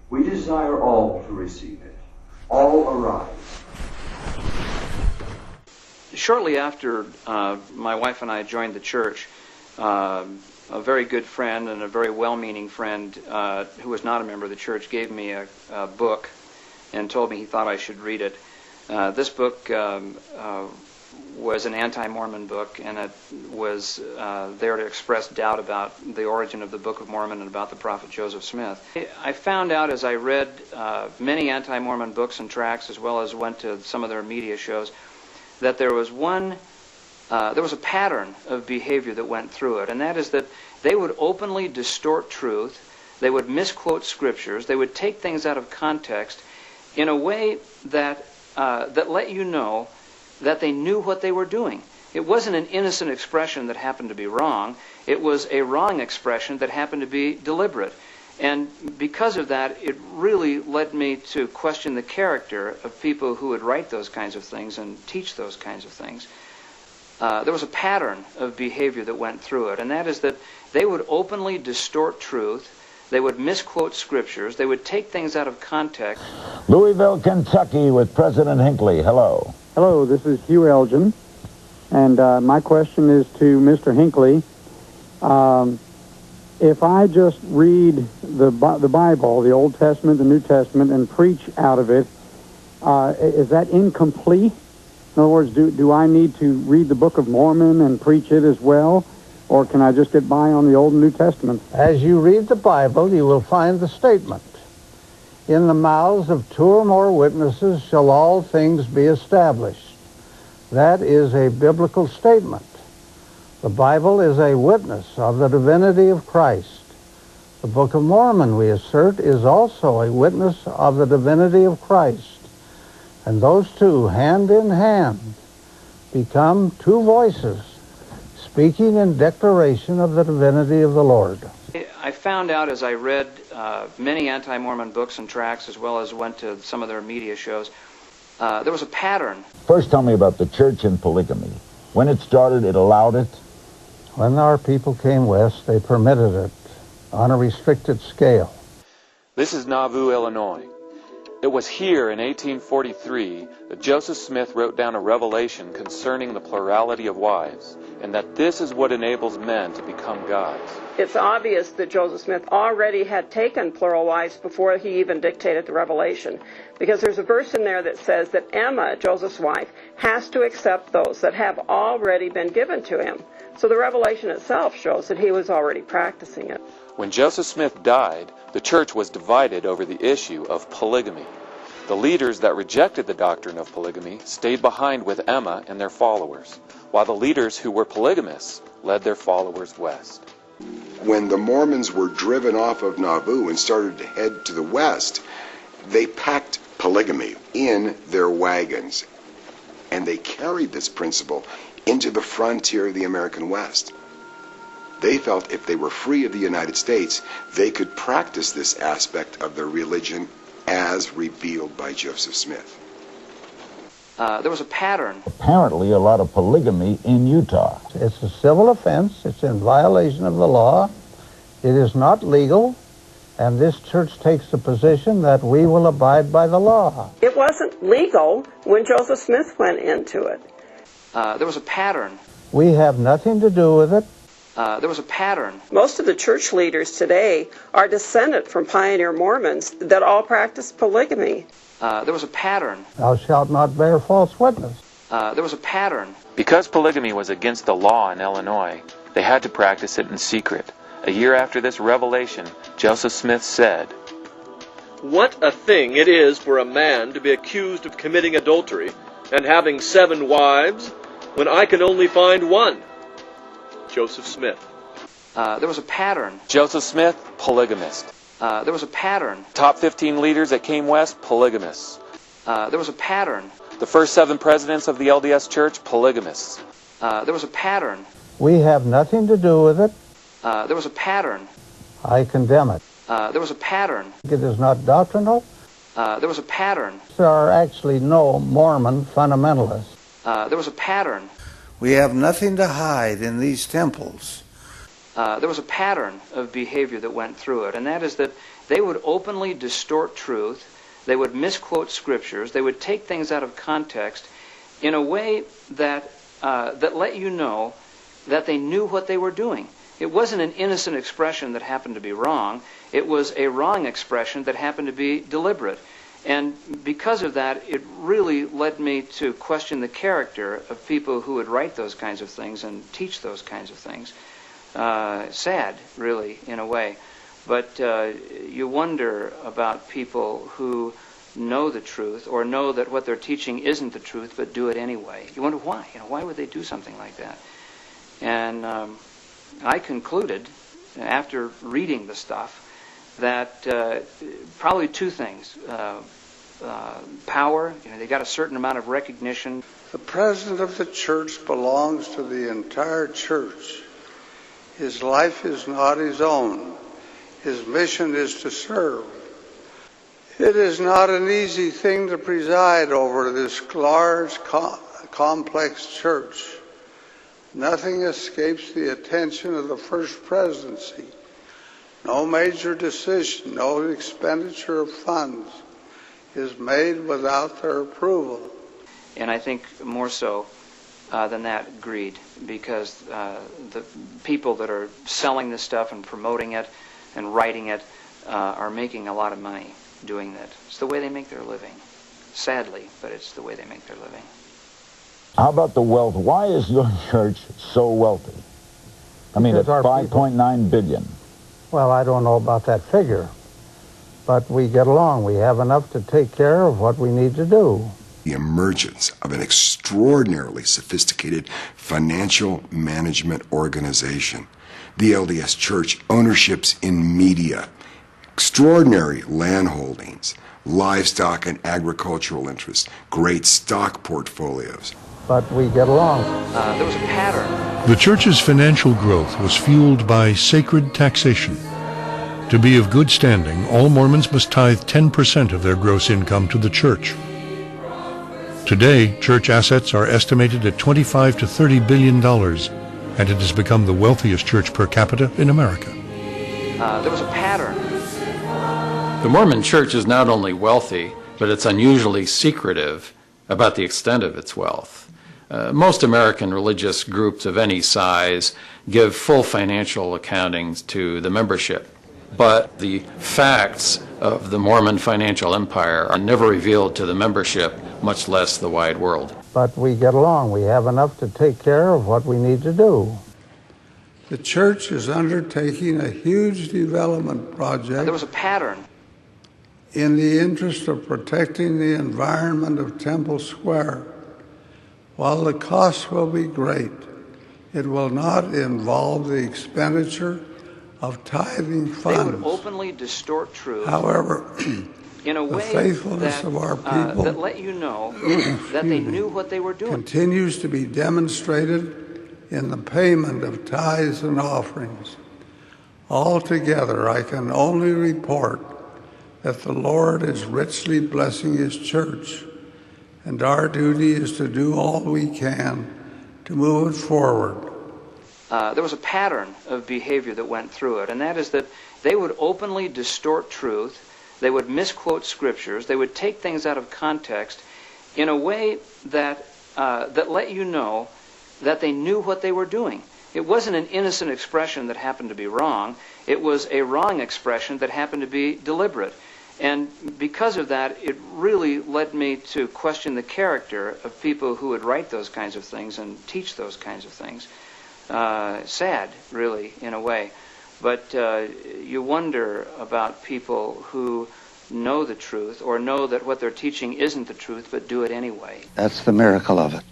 We desire all to receive it. All arise. Shortly after my wife and I joined the church, a very good friend and a very well-meaning friend who was not a member of the church gave me a book and told me he thought I should read it. This book was an anti-Mormon book, and it was there to express doubt about the origin of the Book of Mormon and about the prophet Joseph Smith. I found out as I read many anti-Mormon books and tracts, as well as went to some of their media shows, that there was a pattern of behavior that went through it, and that is that they would openly distort truth, they would misquote scriptures, they would take things out of context in a way that let you know that they knew what they were doing. It wasn't an innocent expression that happened to be wrong. It was a wrong expression that happened to be deliberate. And because of that, it really led me to question the character of people who would write those kinds of things and teach those kinds of things. There was a pattern of behavior that went through it, and that is that they would openly distort truth, they would misquote scriptures, they would take things out of context. Louisville, Kentucky, with President Hinckley. Hello. Hello, this is Hugh Elgin, and my question is to Mr. Hinckley. If I just read the Bible, the Old Testament, the New Testament, and preach out of it, is that incomplete? In other words, do I need to read the Book of Mormon and preach it as well, or can I just get by on the Old and New Testament? As you read the Bible, you will find the statement, "In the mouths of two or more witnesses shall all things be established." That is a biblical statement. The Bible is a witness of the divinity of Christ. The Book of Mormon, we assert, is also a witness of the divinity of Christ. And those two, hand in hand, become two voices speaking in declaration of the divinity of the Lord. I found out as I read many anti-Mormon books and tracts, as well as went to some of their media shows, there was a pattern. First, tell me about the church and polygamy. When it started, it allowed it? When our people came west, they permitted it on a restricted scale. This is Nauvoo, Illinois. It was here in 1843 that Joseph Smith wrote down a revelation concerning the plurality of wives, and that this is what enables men to become gods. It's obvious that Joseph Smith already had taken plural wives before he even dictated the revelation, because there's a verse in there that says that Emma, Joseph's wife, has to accept those that have already been given to him. So the revelation itself shows that he was already practicing it. When Joseph Smith died, the church was divided over the issue of polygamy. The leaders that rejected the doctrine of polygamy stayed behind with Emma and their followers, while the leaders who were polygamists led their followers west. When the Mormons were driven off of Nauvoo and started to head to the west, they packed polygamy in their wagons, and they carried this principle into the frontier of the American West. They felt if they were free of the United States, they could practice this aspect of their religion as revealed by Joseph Smith. There was a pattern. Apparently, a lot of polygamy in Utah. It's a civil offense. It's in violation of the law. It is not legal. And this church takes the position that we will abide by the law. It wasn't legal when Joseph Smith went into it. There was a pattern. We have nothing to do with it. There was a pattern. Most of the church leaders today are descended from pioneer Mormons that all practice polygamy. There was a pattern. Thou shalt not bear false witness. There was a pattern. Because polygamy was against the law in Illinois, they had to practice it in secret. A year after this revelation, Joseph Smith said, "What a thing it is for a man to be accused of committing adultery and having 7 wives when I can only find one." Joseph Smith. There was a pattern. Joseph Smith, polygamist. There was a pattern. Top 15 leaders that came west, polygamists. There was a pattern. The first 7 presidents of the LDS Church, polygamists. There was a pattern. We have nothing to do with it. There was a pattern. I condemn it. There was a pattern. It is not doctrinal. There was a pattern. There are actually no Mormon fundamentalists. There was a pattern. We have nothing to hide in these temples. There was a pattern of behavior that went through it, and that is that they would openly distort truth, they would misquote scriptures, they would take things out of context in a way that that let you know that they knew what they were doing. It wasn't an innocent expression that happened to be wrong. It was a wrong expression that happened to be deliberate. And because of that, it really led me to question the character of people who would write those kinds of things and teach those kinds of things. Sad, really, in a way. But you wonder about people who know the truth or know that what they're teaching isn't the truth but do it anyway. You wonder why. Why would they do something like that? And I concluded, after reading the stuff, that probably two things. Power, they got a certain amount of recognition. The president of the church belongs to the entire church. His life is not his own. His mission is to serve. It is not an easy thing to preside over this large, complex church. Nothing escapes the attention of the First Presidency. No major decision, no expenditure of funds is made without their approval. And I think more so than that, greed, because the people that are selling this stuff and promoting it and writing it are making a lot of money doing that. It's the way they make their living. Sadly, but it's the way they make their living. How about the wealth? Why is your church so wealthy? I mean, it's $5.9 billion. Well, I don't know about that figure, but we get along. We have enough to take care of what we need to do. The emergence of an extraordinarily sophisticated financial management organization. The LDS Church, ownerships in media, extraordinary land holdings, livestock and agricultural interests, great stock portfolios. But we get along. There was a pattern. The church's financial growth was fueled by sacred taxation. To be of good standing, all Mormons must tithe 10% of their gross income to the church. Today, church assets are estimated at $25 to $30 billion, and it has become the wealthiest church per capita in America. There was a pattern. The Mormon church is not only wealthy, but it's unusually secretive about the extent of its wealth. Most American religious groups of any size give full financial accountings to the membership, but the facts of the Mormon financial empire are never revealed to the membership, much less the wide world. But we get along. We have enough to take care of what we need to do. The church is undertaking a huge development project. There was a pattern. In the interest of protecting the environment of Temple Square. While the cost will be great, it will not involve the expenditure of tithing funds. They would openly distort truth. However, in a way the faithfulness that, of our people that let you know that they knew what they were doing. Continues to be demonstrated in the payment of tithes and offerings. Altogether, I can only report that the Lord is richly blessing His church, and our duty is to do all we can to move it forward. There was a pattern of behavior that went through it, and that is that they would openly distort truth, they would misquote scriptures, they would take things out of context in a way that that let you know that they knew what they were doing. It wasn't an innocent expression that happened to be wrong. It was a wrong expression that happened to be deliberate. And because of that, it really led me to question the character of people who would write those kinds of things and teach those kinds of things. Sad, really, in a way. But you wonder about people who know the truth or know that what they're teaching isn't the truth but do it anyway. That's the miracle of it.